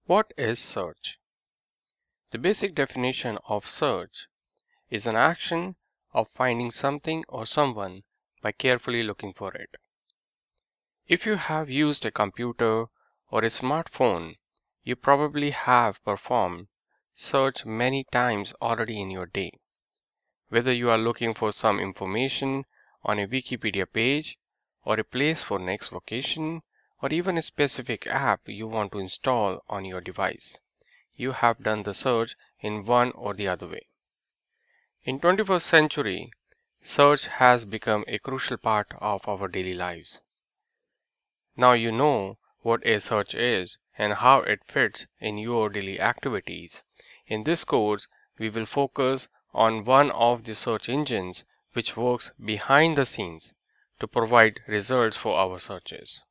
What is search? The basic definition of search is an action of finding something or someone by carefully looking for it. If you have used a computer or a smartphone, you probably have performed search many times already in your day. Whether you are looking for some information on a Wikipedia page, or a place for next vacation, or even a specific app you want to install on your device, you have done the search in one or the other way. In 21st century, search has become a crucial part of our daily lives. Now you know what a search is and how it fits in your daily activities. In this course, we will focus on one of the search engines which works behind the scenes to provide results for our searches.